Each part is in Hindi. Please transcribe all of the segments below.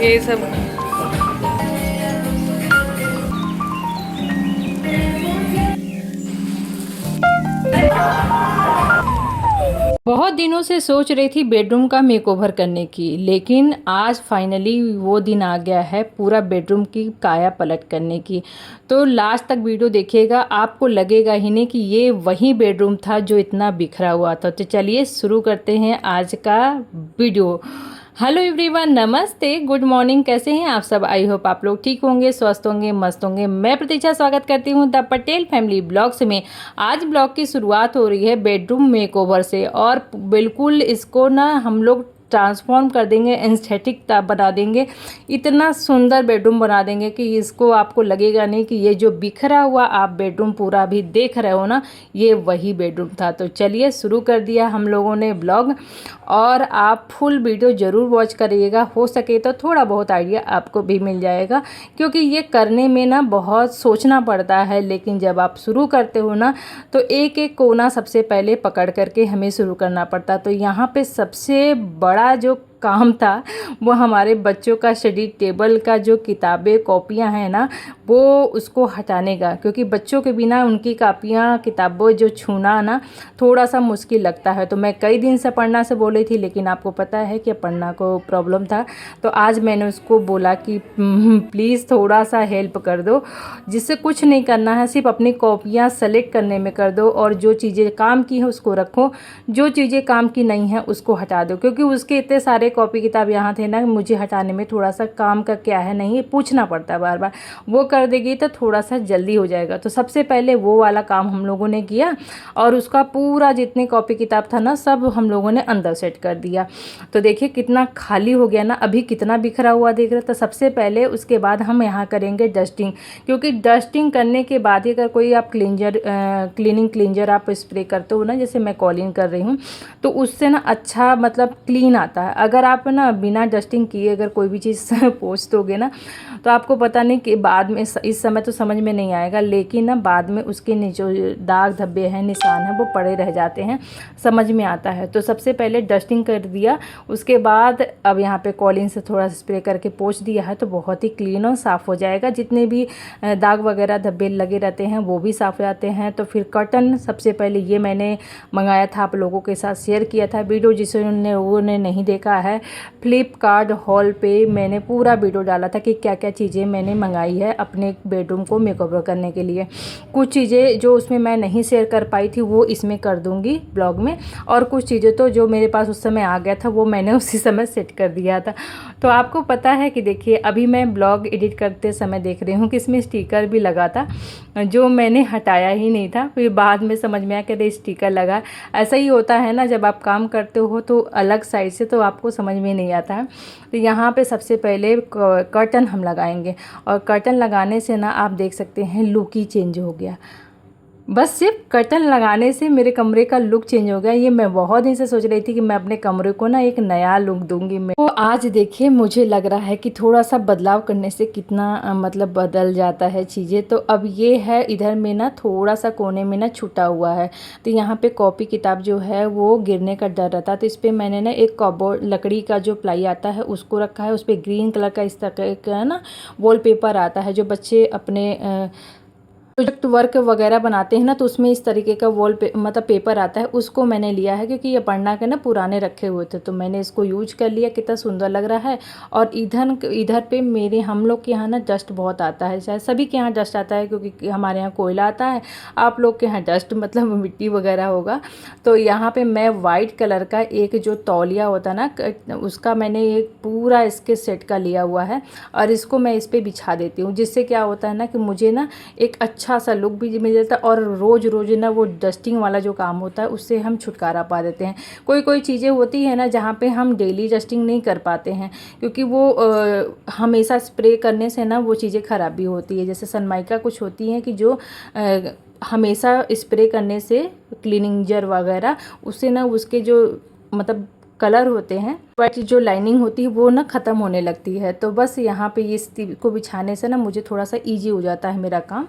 ये सब बहुत दिनों से सोच रही थी बेडरूम का मेकओवर करने की, लेकिन आज फाइनली वो दिन आ गया है पूरा बेडरूम की काया पलट करने की। तो लास्ट तक वीडियो देखिएगा, आपको लगेगा ही नहीं कि ये वही बेडरूम था जो इतना बिखरा हुआ था। तो चलिए शुरू करते हैं आज का वीडियो। हेलो एवरीवन, नमस्ते, गुड मॉर्निंग। कैसे हैं आप सब? आई होप आप लोग ठीक होंगे, स्वस्थ होंगे, मस्त होंगे। मैं प्रतीक्षा स्वागत करती हूं द पटेल फैमिली ब्लॉग्स में। आज ब्लॉग की शुरुआत हो रही है बेडरूम मेकओवर से, और बिल्कुल इसको ना हम लोग ट्रांसफॉर्म कर देंगे, एस्थेटिक बना देंगे। इतना सुंदर बेडरूम बना देंगे कि इसको आपको लगेगा नहीं कि ये जो बिखरा हुआ आप बेडरूम पूरा भी देख रहे हो ना, ये वही बेडरूम था। तो चलिए शुरू कर दिया हम लोगों ने ब्लॉग, और आप फुल वीडियो ज़रूर वॉच करिएगा। हो सके तो थोड़ा बहुत आइडिया आपको भी मिल जाएगा, क्योंकि ये करने में ना बहुत सोचना पड़ता है, लेकिन जब आप शुरू करते हो ना तो एक एक कोना सबसे पहले पकड़ करके हमें शुरू करना पड़ता। तो यहाँ पे सबसे बड़ा जो काम था वो हमारे बच्चों का स्टडी टेबल का जो किताबें कॉपियां हैं ना, वो उसको हटाने का, क्योंकि बच्चों के बिना उनकी कापियां किताबों जो छूना ना थोड़ा सा मुश्किल लगता है। तो मैं कई दिन से पढ़ना से बोली थी, लेकिन आपको पता है कि पढ़ना को प्रॉब्लम था। तो आज मैंने उसको बोला कि प्लीज़ थोड़ा सा हेल्प कर दो, जिससे कुछ नहीं करना है, सिर्फ अपनी कॉपियाँ सेलेक्ट करने में कर दो, और जो चीज़ें काम की हैं उसको रखो, जो चीज़ें काम की नहीं हैं उसको हटा दो। क्योंकि उसके इतने सारे कॉपी किताब यहाँ थे ना, मुझे हटाने में थोड़ा सा काम का क्या है नहीं पूछना पड़ता है बार बार। वो कर देगी तो थोड़ा सा जल्दी हो जाएगा। तो सबसे पहले वो वाला काम हम लोगों ने किया, और उसका पूरा जितनी कॉपी किताब था ना सब हम लोगों ने अंदर सेट कर दिया। तो देखिए कितना खाली हो गया ना, अभी कितना बिखरा हुआ देख रहे। तो सबसे पहले उसके बाद हम यहाँ करेंगे डस्टिंग, क्योंकि डस्टिंग करने के बाद ही अगर कोई आप क्लीनिंग क्लींजर आप स्प्रे करते हो ना, जैसे मैं कॉलिंग कर रही हूँ, तो उससे ना अच्छा मतलब क्लीन आता है। अगर आप ना बिना डस्टिंग किए अगर कोई भी चीज़ पोंछ दोगे ना, तो आपको पता नहीं कि बाद में, इस समय तो समझ में नहीं आएगा, लेकिन ना बाद में उसके जो दाग धब्बे हैं, निशान हैं, वो पड़े रह जाते हैं, समझ में आता है। तो सबसे पहले डस्टिंग कर दिया, उसके बाद अब यहाँ पे कॉलिन से थोड़ा स्प्रे करके पोंछ दिया है, तो बहुत ही क्लीन और साफ़ हो जाएगा। जितने भी दाग वगैरह धब्बे लगे रहते हैं वो भी साफ़ हो जाते हैं। तो फिर कर्टन सबसे पहले ये मैंने मंगाया था, आप लोगों के साथ शेयर किया था वीडियो, जिसने वो ने नहीं देखा है, फ्लिपकार्ट हॉल पे मैंने पूरा वीडियो डाला था कि क्या क्या चीज़ें मैंने मंगाई है अपने बेडरूम को मेकओवर करने के लिए। कुछ चीज़ें जो उसमें मैं नहीं शेयर कर पाई थी वो इसमें कर दूंगी ब्लॉग में, और कुछ चीज़ें तो जो मेरे पास उस समय आ गया था वो मैंने उसी समय सेट कर दिया था। तो आपको पता है कि देखिए अभी मैं ब्लॉग एडिट करते समय देख रही हूँ कि इसमें स्टिकर भी लगा था, जो मैंने हटाया ही नहीं था। फिर बाद में समझ में आया कि स्टिकर लगा। ऐसा ही होता है ना, जब आप काम करते हो तो अलग साइड से, तो आपको समझ में नहीं आता है। तो यहाँ पे सबसे पहले कर्टन हम लगाएंगे, और कर्टन लगाने से ना आप देख सकते हैं लुक ही चेंज हो गया। बस सिर्फ कर्टन लगाने से मेरे कमरे का लुक चेंज हो गया। ये मैं बहुत दिन से सोच रही थी कि मैं अपने कमरे को ना एक नया लुक दूंगी मैं। तो आज देखिए मुझे लग रहा है कि थोड़ा सा बदलाव करने से कितना मतलब बदल जाता है चीज़ें। तो अब ये है, इधर में ना थोड़ा सा कोने में ना छुटा हुआ है, तो यहाँ पे कॉपी किताब जो है वो गिरने का डर रहता है। तो इस पर मैंने ना एक कबोर्ड लकड़ी का जो प्लाई आता है उसको रखा है, उस पर ग्रीन कलर का इस तरह का ना वॉलपेपर आता है, जो बच्चे अपने प्रोजेक्ट वर्क वगैरह बनाते हैं ना, तो उसमें इस तरीके का मतलब पेपर आता है, उसको मैंने लिया है। क्योंकि ये पढ़ना के ना पुराने रखे हुए थे, तो मैंने इसको यूज कर लिया। कितना सुंदर लग रहा है। और इधर पे मेरे हम लोग के यहाँ ना डस्ट बहुत आता है, शायद सभी के यहाँ डस्ट आता है, क्योंकि हमारे यहाँ कोयला आता है, आप लोग के यहाँ डस्ट मतलब मिट्टी वगैरह होगा। तो यहाँ पर मैं वाइट कलर का एक जो तौलिया होता है ना, उसका मैंने एक पूरा इसके सेट का लिया हुआ है, और इसको मैं इस पर बिछा देती हूँ। जिससे क्या होता है ना कि मुझे ना एक अच्छा सा लुक भी मिल जाता है, और रोज़ रोज़ ना वो डस्टिंग वाला जो काम होता है उससे हम छुटकारा पा देते हैं। कोई कोई चीज़ें होती है ना जहाँ पे हम डेली डस्टिंग नहीं कर पाते हैं, क्योंकि वो हमेशा स्प्रे करने से ना वो चीज़ें ख़राब भी होती है। जैसे सनमाइका कुछ होती हैं कि जो हमेशा स्प्रे करने से, क्लीनिंजर वगैरह, उससे ना उसके जो मतलब कलर होते हैं बट जो लाइनिंग होती है वो ना ख़त्म होने लगती है। तो बस यहाँ पे इस को बिछाने से ना मुझे थोड़ा सा इजी हो जाता है मेरा काम।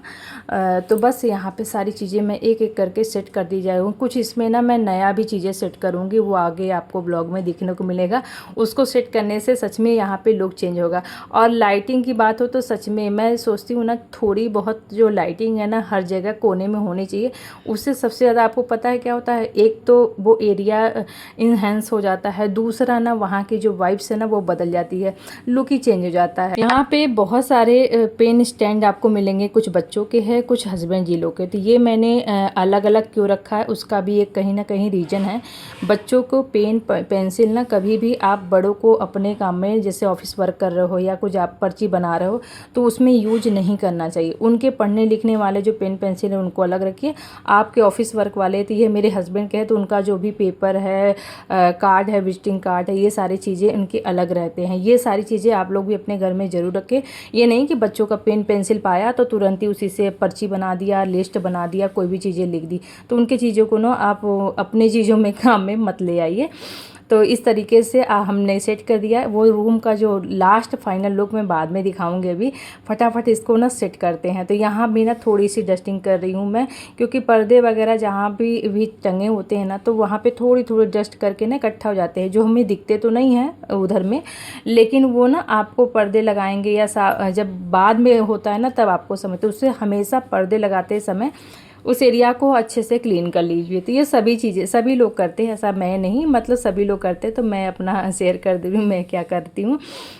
तो बस यहाँ पे सारी चीज़ें मैं एक एक करके सेट कर दी जाऊँ। कुछ इसमें ना मैं नया भी चीज़ें सेट करूँगी, वो आगे आपको ब्लॉग में दिखने को मिलेगा। उसको सेट करने से सच में यहाँ पे लुक चेंज होगा। और लाइटिंग की बात हो तो सच में मैं सोचती हूँ ना, थोड़ी बहुत जो लाइटिंग है ना हर जगह कोने में होनी चाहिए। उससे सबसे ज़्यादा आपको पता है क्या होता है, एक तो वो एरिया इन्हेंस हो जाता है, दूसरा ना वहाँ की जो वाइब्स है ना वो बदल जाती है, लुक ही चेंज हो जाता है। यहाँ पे बहुत सारे पेन स्टैंड आपको मिलेंगे, कुछ बच्चों के हैं कुछ हस्बैंड जी लोग के। तो ये मैंने अलग अलग क्यों रखा है उसका भी एक कहीं ना कहीं रीज़न है। बच्चों को पेन पेंसिल ना कभी भी आप बड़ों को अपने काम में, जैसे ऑफिस वर्क कर रहे हो या कुछ आप पर्ची बना रहे हो, तो उसमें यूज नहीं करना चाहिए। उनके पढ़ने लिखने वाले जो पेन पेंसिल है उनको अलग रखिए। आपके ऑफिस वर्क वाले, तो ये मेरे हस्बैंड के हैं, तो उनका जो भी पेपर है, कार्ड है, विजिटिंग कार्ड है, ये सारी चीज़ें उनके अलग रहते हैं। ये सारी चीज़ें आप लोग भी अपने घर में ज़रूर रखें। ये नहीं कि बच्चों का पेन पेंसिल पाया तो तुरंत ही उसी से पर्ची बना दिया, लिस्ट बना दिया, कोई भी चीज़ें लिख दी। तो उनकी चीज़ों को ना आप अपने चीज़ों में काम में मत ले आइए। तो इस तरीके से हमने सेट कर दिया। वो रूम का जो लास्ट फाइनल लुक मैं बाद में दिखाऊंगी। अभी फटाफट इसको ना सेट करते हैं। तो यहाँ भी ना थोड़ी सी डस्टिंग कर रही हूँ मैं, क्योंकि पर्दे वगैरह जहाँ भी टंगे होते हैं ना, तो वहाँ पे थोड़ी थोड़ी डस्ट करके ना इकट्ठा हो जाते हैं, जो हमें दिखते तो नहीं हैं उधर में, लेकिन वो ना आपको पर्दे लगाएंगे या जब बाद में होता है ना तब आपको समझते। उससे हमेशा पर्दे लगाते समय उस एरिया को अच्छे से क्लीन कर लीजिए। तो ये सभी चीज़ें सभी लोग करते हैं, ऐसा मैं नहीं, मतलब सभी लोग करते हैं। तो मैं अपना शेयर कर दे रही हूँ मैं क्या करती हूँ,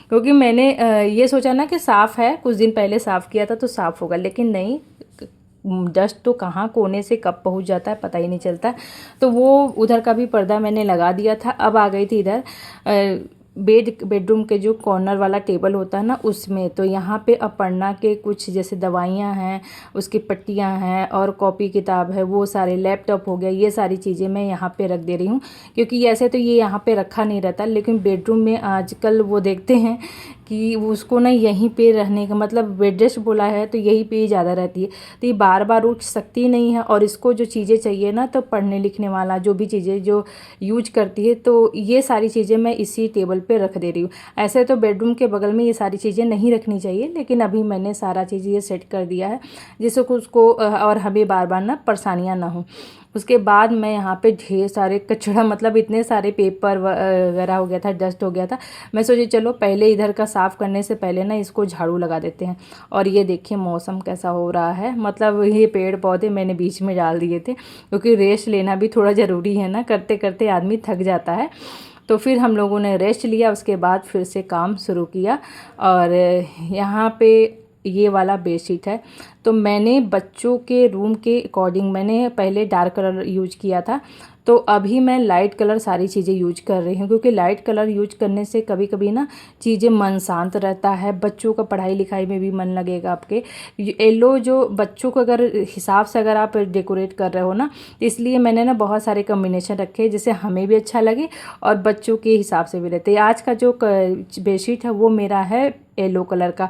क्योंकि मैंने ये सोचा ना कि साफ़ है, कुछ दिन पहले साफ़ किया था तो साफ़ होगा, लेकिन नहीं, डस्ट तो कहाँ कोने से कब पहुँच जाता है पता ही नहीं चलता। तो वो उधर का भी पर्दा मैंने लगा दिया था। अब आ गई थी इधर बेडरूम के जो कॉर्नर वाला टेबल होता है ना उसमें। तो यहाँ पे अपर्णा के कुछ जैसे दवाइयाँ हैं, उसकी पट्टियाँ हैं और कॉपी किताब है, वो सारे, लैपटॉप हो गया, ये सारी चीज़ें मैं यहाँ पे रख दे रही हूँ। क्योंकि ऐसे तो ये यहाँ पे रखा नहीं रहता, लेकिन बेडरूम में आजकल वो देखते हैं कि उसको ना यहीं पे रहने का मतलब बेड रेस्ट बोला है तो यहीं पे ही ज़्यादा रहती है। तो ये बार बार उठ सकती नहीं है, और इसको जो चीज़ें चाहिए ना, तो पढ़ने लिखने वाला जो भी चीज़ें जो यूज करती है, तो ये सारी चीज़ें मैं इसी टेबल पे रख दे रही हूँ। ऐसे तो बेडरूम के बगल में ये सारी चीज़ें नहीं रखनी चाहिए, लेकिन अभी मैंने सारा चीज़ ये सेट कर दिया है जिससे उसको और हमें बार बार ना परेशानियाँ ना हो। उसके बाद मैं यहाँ पे ढेर सारे कचरा, मतलब इतने सारे पेपर वगैरह हो गया था, डस्ट हो गया था। मैं सोची चलो पहले इधर का साफ़ करने से पहले ना इसको झाड़ू लगा देते हैं। और ये देखिए मौसम कैसा हो रहा है, मतलब ये पेड़ पौधे मैंने बीच में डाल दिए थे, क्योंकि रेस्ट लेना भी थोड़ा ज़रूरी है ना, करते करते आदमी थक जाता है। तो फिर हम लोगों ने रेस्ट लिया, उसके बाद फिर से काम शुरू किया। और यहाँ पे ये वाला बेडशीट है, तो मैंने बच्चों के रूम के अकॉर्डिंग मैंने पहले डार्क कलर यूज किया था, तो अभी मैं लाइट कलर सारी चीज़ें यूज कर रही हूँ। क्योंकि लाइट कलर यूज करने से कभी कभी ना चीज़ें मन शांत रहता है, बच्चों का पढ़ाई लिखाई में भी मन लगेगा आपके। येलो जो बच्चों को अगर हिसाब से अगर आप डेकोरेट कर रहे हो ना, तो इसलिए मैंने ना बहुत सारे कम्बिनेशन रखे जिससे हमें भी अच्छा लगे और बच्चों के हिसाब से भी रहते। आज का जो बेडशीट है वो मेरा है येलो कलर का,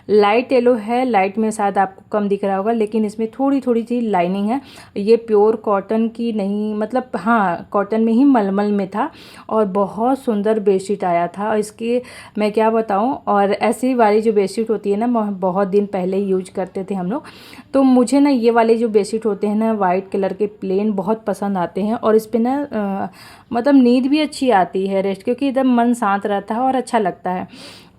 लाइट येलो है, लाइट में शायद आपको कम दिख रहा होगा, लेकिन इसमें थोड़ी थोड़ी सी लाइनिंग है। ये प्योर कॉटन की नहीं, मतलब हाँ कॉटन में ही मलमल में था, और बहुत सुंदर बेडशीट आया था। और इसकी मैं क्या बताऊं, और ऐसी वाली जो बेडशीट होती है ना बहुत दिन पहले यूज करते थे हम लोग। तो मुझे ना ये वाले जो बेडशीट होते हैं ना वाइट कलर के प्लेन बहुत पसंद आते हैं, और इस पर ना मतलब नींद भी अच्छी आती है, रेस्ट, क्योंकि एकदम मन शांत रहता है और अच्छा लगता है।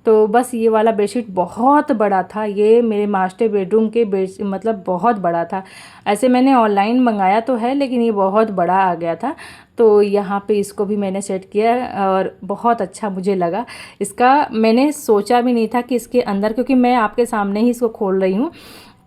तो बस ये वाला बेडशीट बहुत बड़ा था, ये मेरे मास्टर बेडरूम के बेड मतलब बहुत बड़ा था। ऐसे मैंने ऑनलाइन मंगाया तो है, लेकिन ये बहुत बड़ा आ गया था। तो यहाँ पे इसको भी मैंने सेट किया और बहुत अच्छा मुझे लगा। इसका मैंने सोचा भी नहीं था कि इसके अंदर, क्योंकि मैं आपके सामने ही इसको खोल रही हूँ,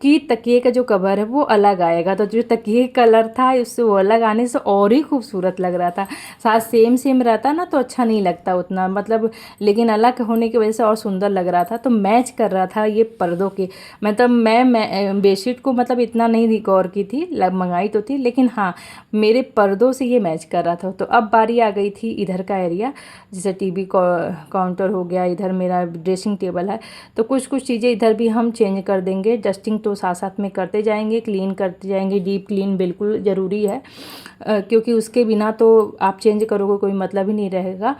कि तकिए का जो कवर है वो अलग आएगा। तो जो तकिए कलर था उससे वो अलग आने से और ही खूबसूरत लग रहा था। साथ सेम सेम रहता ना तो अच्छा नहीं लगता उतना, मतलब, लेकिन अलग होने की वजह से और सुंदर लग रहा था। तो मैच कर रहा था ये पर्दों के, मतलब मैं बेडशीट को मतलब इतना नहीं गौर की थी, मंगाई तो थी, लेकिन हाँ मेरे पर्दों से ये मैच कर रहा था। तो अब बारी आ गई थी इधर का एरिया, जैसे टीवी काउंटर हो गया, इधर मेरा ड्रेसिंग टेबल है, तो कुछ कुछ चीज़ें इधर भी हम चेंज कर देंगे। डस्टिंग तो तो साथ साथ में करते जाएंगे, क्लीन करते जाएंगे। डीप क्लीन बिल्कुल ज़रूरी है, क्योंकि उसके बिना तो आप चेंज करोगे कोई मतलब ही नहीं रहेगा।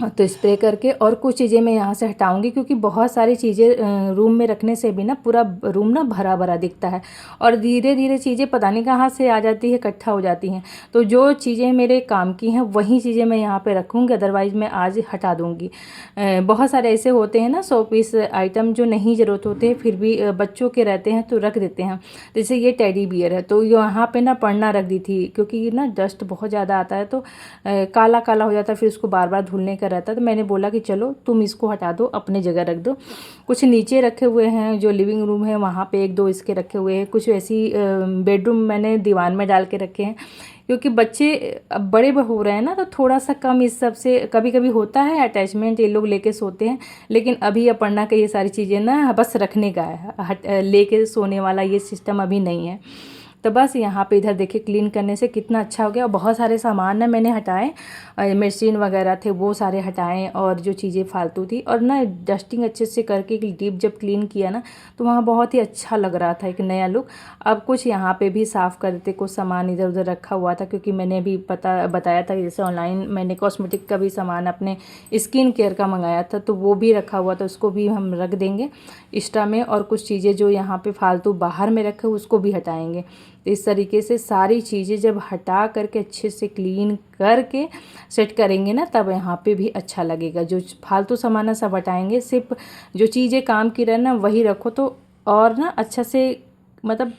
तो स्प्रे करके और कुछ चीज़ें मैं यहाँ से हटाऊंगी, क्योंकि बहुत सारी चीज़ें रूम में रखने से भी ना पूरा रूम ना भरा भरा दिखता है, और धीरे धीरे चीज़ें पता नहीं कहाँ से आ जाती है, इकट्ठा हो जाती हैं। तो जो चीज़ें मेरे काम की हैं वही चीज़ें मैं यहाँ पे रखूँगी, अदरवाइज़ मैं आज हटा दूँगी। बहुत सारे ऐसे होते हैं ना 100 पीस आइटम जो नहीं ज़रूरत होते हैं, फिर भी बच्चों के रहते हैं तो रख देते हैं। जैसे ये टेडी बियर है, तो यहाँ पर ना पढ़ना रख दी थी, क्योंकि ना डस्ट बहुत ज़्यादा आता है तो काला काला हो जाता है, फिर उसको बार बार धुलने का रहता है। तो मैंने बोला कि चलो तुम इसको हटा दो, अपने जगह रख दो। कुछ नीचे रखे हुए हैं, जो लिविंग रूम है वहाँ पे 1-2 इसके रखे हुए हैं। कुछ ऐसी बेडरूम मैंने दीवान में डाल के रखे हैं, क्योंकि बच्चे अब बड़े हो रहे हैं ना, तो थोड़ा सा कम इस सब से कभी कभी होता है अटैचमेंट, ये लोग लेके सोते हैं। लेकिन अभी अपर्णा का ये सारी चीज़ें ना बस रखने का है, लेके सोने वाला ये सिस्टम अभी नहीं है। तो बस यहाँ पे इधर देखिए क्लीन करने से कितना अच्छा हो गया। और बहुत सारे सामान ना मैंने हटाए, मशीन वगैरह थे वो सारे हटाएं, और जो चीज़ें फालतू थी, और ना डस्टिंग अच्छे से करके डीप जब क्लीन किया ना तो वहाँ बहुत ही अच्छा लग रहा था, एक नया लुक। अब कुछ यहाँ पे भी साफ़ कर देते, कुछ सामान इधर उधर रखा हुआ था, क्योंकि मैंने भी बताया था जैसे ऑनलाइन मैंने कॉस्मेटिक का भी सामान अपने स्किन केयर का मंगाया था, तो वो भी रखा हुआ था, उसको भी हम रख देंगे एक्स्ट्रा में। और कुछ चीज़ें जो यहाँ पे फालतू बाहर में रखे उसको भी हटाएंगे। तो इस तरीके से सारी चीज़ें जब हटा करके अच्छे से क्लीन करके सेट करेंगे ना, तब यहाँ पे भी अच्छा लगेगा। जो फालतू सामान है सब हटाएंगे, सिर्फ जो चीज़ें काम की रहे ना वही रखो, तो और ना अच्छा से मतलब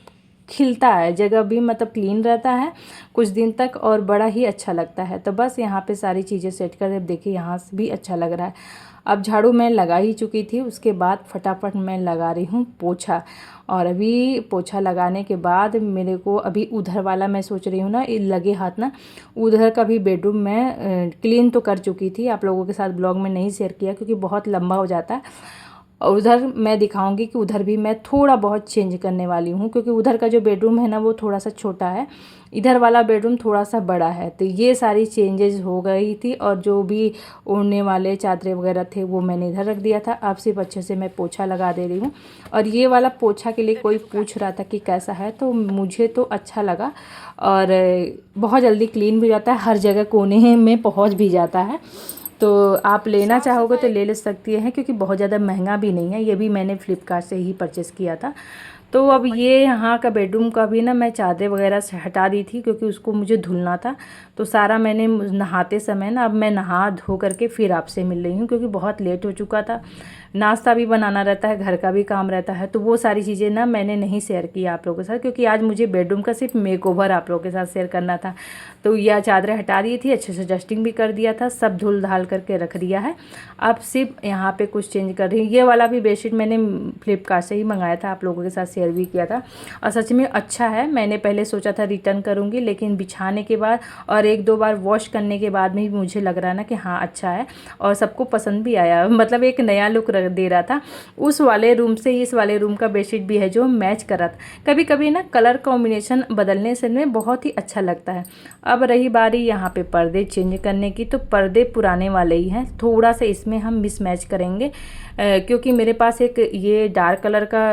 खिलता है, जगह भी मतलब क्लीन रहता है कुछ दिन तक, और बड़ा ही अच्छा लगता है। तो बस यहाँ पे सारी चीज़ें सेट कर, देखिए यहाँ से भी अच्छा लग रहा है। अब झाड़ू मैं लगा ही चुकी थी, उसके बाद फटाफट मैं लगा रही हूँ पोछा। और अभी पोछा लगाने के बाद मेरे को अभी उधर वाला मैं सोच रही हूँ ना, लगे हाथ ना उधर का भी बेडरूम मैं क्लीन तो कर चुकी थी, आप लोगों के साथ ब्लॉग में नहीं शेयर किया क्योंकि बहुत लंबा हो जाता है। और उधर मैं दिखाऊंगी कि उधर भी मैं थोड़ा बहुत चेंज करने वाली हूँ, क्योंकि उधर का जो बेडरूम है ना वो थोड़ा सा छोटा है, इधर वाला बेडरूम थोड़ा सा बड़ा है। तो ये सारी चेंजेस हो गई थी, और जो भी ओढ़ने वाले चादरें वगैरह थे वो मैंने इधर रख दिया था। अब सिर्फ अच्छे से मैं पोछा लगा दे रही हूँ। और ये वाला पोछा के लिए कोई पूछ रहा था कि कैसा है, तो मुझे तो अच्छा लगा, और बहुत जल्दी क्लीन भी जाता है, हर जगह कोने में पहुँच भी जाता है। तो आप लेना चाहोगे तो ले सकती हैं, क्योंकि बहुत ज़्यादा महंगा भी नहीं है। ये भी मैंने फ़्लिपकार्ट से ही परचेज़ किया था। तो अब ये यहाँ का बेडरूम का भी ना मैं चादर वगैरह से हटा दी थी, क्योंकि उसको मुझे धुलना था। तो सारा मैंने नहाते समय ना, अब मैं नहा धो करके फिर आपसे मिल रही हूँ, क्योंकि बहुत लेट हो चुका था, नाश्ता भी बनाना रहता है, घर का भी काम रहता है। तो वो सारी चीज़ें ना मैंने नहीं शेयर की आप लोगों के साथ, क्योंकि आज मुझे बेडरूम का सिर्फ मेकओवर आप लोगों के साथ शेयर करना था। तो यह चादरें हटा दी थी, अच्छे से डस्टिंग भी कर दिया था, सब धुल धाल करके रख दिया है। अब सिर्फ यहाँ पे कुछ चेंज कर रही हूँ। ये वाला भी बेडशीट मैंने फ्लिपकार्ट से ही मंगाया था, आप लोगों के साथ शेयर भी किया था, और सच में अच्छा है। मैंने पहले सोचा था रिटर्न करूँगी, लेकिन बिछाने के बाद और 1-2 बार वॉश करने के बाद में भी मुझे लग रहा है ना कि हाँ अच्छा है, और सबको पसंद भी आया, मतलब एक नया लुक दे रहा था। उस वाले रूम से इस वाले रूम का बेडशीट भी है जो मैच कर रहा था। कभी कभी ना कलर कॉम्बिनेशन बदलने से में बहुत ही अच्छा लगता है। अब रही बारी यहाँ पे पर्दे चेंज करने की, तो पर्दे पुराने वाले ही हैं, थोड़ा सा इसमें हम मिसमैच करेंगे, क्योंकि मेरे पास एक ये डार्क कलर का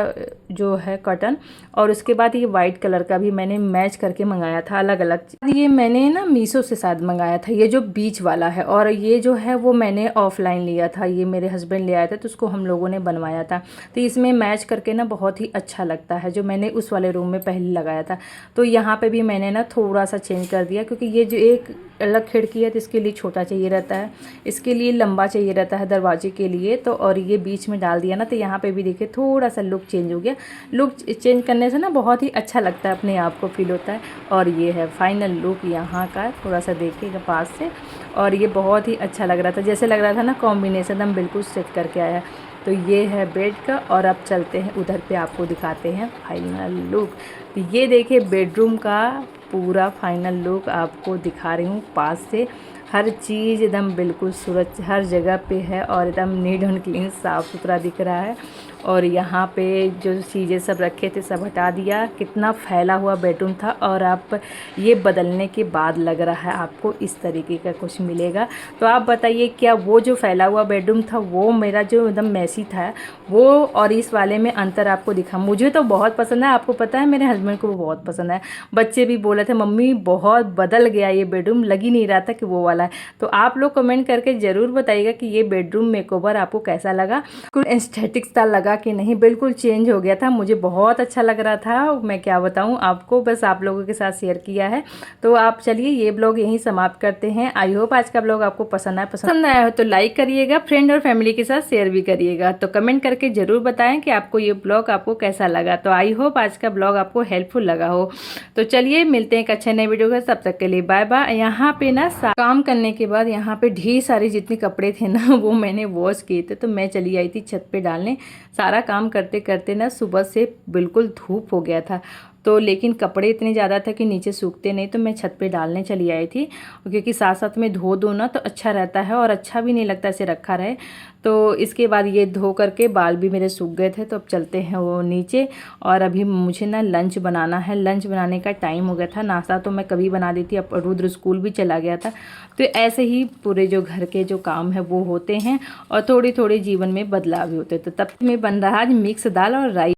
जो है कर्टन, और उसके बाद ये वाइट कलर का भी मैंने मैच करके मंगाया था अलग अलग। ये मैंने ना मीशो से शायद मंगाया था, ये जो बीच वाला है, और ये जो है वो मैंने ऑफलाइन लिया था, ये मेरे हस्बैंड ले आए थे, तो उसको हम लोगों ने बनवाया था। तो इसमें मैच करके ना बहुत ही अच्छा लगता है, जो मैंने उस वाले रूम में पहले लगाया था। तो यहाँ पे भी मैंने ना थोड़ा सा चेंज कर दिया, क्योंकि ये जो एक अलग खिड़की है तो इसके लिए छोटा चाहिए रहता है, इसके लिए लंबा चाहिए रहता है दरवाजे के लिए। तो और ये बीच में डाल दिया ना, तो यहाँ पे भी देखिए थोड़ा सा लुक चेंज हो गया। लुक चेंज करने से ना बहुत ही अच्छा लगता है, अपने आप को फील होता है। और ये है फाइनल लुक यहाँ का, थोड़ा सा देखिएगा पास से, और ये बहुत ही अच्छा लग रहा था, जैसे लग रहा था ना कॉम्बिनेशन हम बिल्कुल सेट करके आया है। तो ये है बेड का, और अब चलते हैं उधर पे आपको दिखाते हैं फाइनल लुक। तो ये देखिए बेडरूम का पूरा फाइनल लुक आपको दिखा रही हूँ पास से। हर चीज़ एकदम बिल्कुल सुरक्षित हर जगह पे है और एकदम नीट एंड क्लीन साफ़ सुथरा दिख रहा है। और यहाँ पे जो चीज़ें सब रखे थे सब हटा दिया। कितना फैला हुआ बेडरूम था और आप ये बदलने के बाद लग रहा है आपको इस तरीके का कुछ मिलेगा। तो आप बताइए क्या वो जो फैला हुआ बेडरूम था वो मेरा जो एकदम मैसी था वो और इस वाले में अंतर आपको दिखा? मुझे तो बहुत पसंद है, आपको पता है मेरे हस्बैंड को वो बहुत पसंद है। बच्चे भी बोले थे मम्मी बहुत बदल गया ये बेडरूम, लग ही नहीं रहा था कि वो वाला है। तो आप लोग कमेंट करके ज़रूर बताइएगा कि ये बेडरूम मेकओवर आपको कैसा लगा, बिल्कुल एस्थेटिक सा लगा कि नहीं, बिल्कुल चेंज हो गया था। मुझे बहुत अच्छा लग रहा था, मैं क्या बताऊं आपको, बस आप लोगों के साथ शेयर किया है। तो आप चलिए ये ब्लॉग यहीं समाप्त करते हैं। आई होप आज का ब्लॉग आपको पसंद आया हो तो लाइक करिएगा, फ्रेंड और फैमिली के साथ शेयर भी करिएगा। तो कमेंट करके ज़रूर बताएं कि आपको ये ब्लॉग आपको कैसा लगा। तो आई होप आज का ब्लॉग आपको हेल्पफुल लगा हो। तो चलिए मिलते हैं एक अच्छे नए वीडियो के, तब तक के लिए बाय बाय। यहाँ पे ना काम करने के बाद यहाँ पे ढेर सारे जितने कपड़े थे ना वो मैंने वॉश किए थे। तो मैं चली आई थी छत पे डालने। सारा काम करते करते ना सुबह से बिल्कुल धूप हो गया था, तो लेकिन कपड़े इतने ज़्यादा थे कि नीचे सूखते नहीं, तो मैं छत पे डालने चली आई थी। क्योंकि साथ साथ में धो दो ना तो अच्छा रहता है और अच्छा भी नहीं लगता ऐसे रखा रहे। तो इसके बाद ये धो करके बाल भी मेरे सूख गए थे। तो अब चलते हैं वो नीचे। और अभी मुझे ना लंच बनाना है, लंच बनाने का टाइम हो गया था। नाश्ता तो मैं कभी बना देती, अब रुद्र स्कूल भी चला गया था। तो ऐसे ही पूरे जो घर के जो काम है वो होते हैं और थोड़ी थोड़ी जीवन में बदलाव भी होते हैं। तो तब में बन रहा आज मिक्स दाल और राइस।